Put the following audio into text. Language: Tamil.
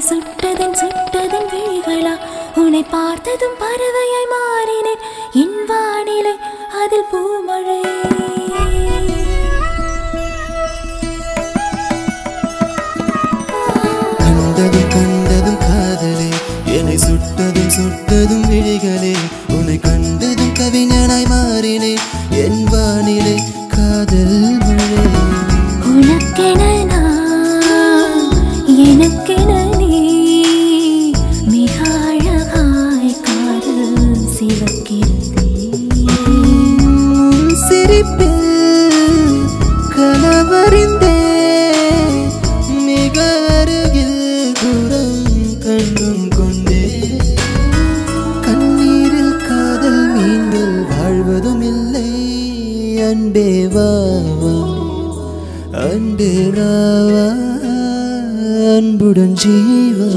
சுட்டதன் சுட்டதன் விழிகளா உன்னை பார்த்ததும் பறவையாய் மாறினேன் என் வானிலை அதில் பூமழை கண்டதும் கண்டதும் காதலே என்னை சுட்டதும் சுட்டதும் விழிகளே உன்னை கண்டதும் கவிஞனாய் மாறினேன் என் வானிலை காதல் மழை உனக்கென நான் எனக்கென நீ மிக அழகாய் காதல் சிவக்கிறதே சிரிப்பில் கலவறிந்தே மிக அருகில் தூரம் கண்டும் கொண்டே கண்ணீரில் காதல் மீன்கள் வாழ்வதும் இல்லை அன்பே வா அன்பே ராவா அன்புடன் ஜீவா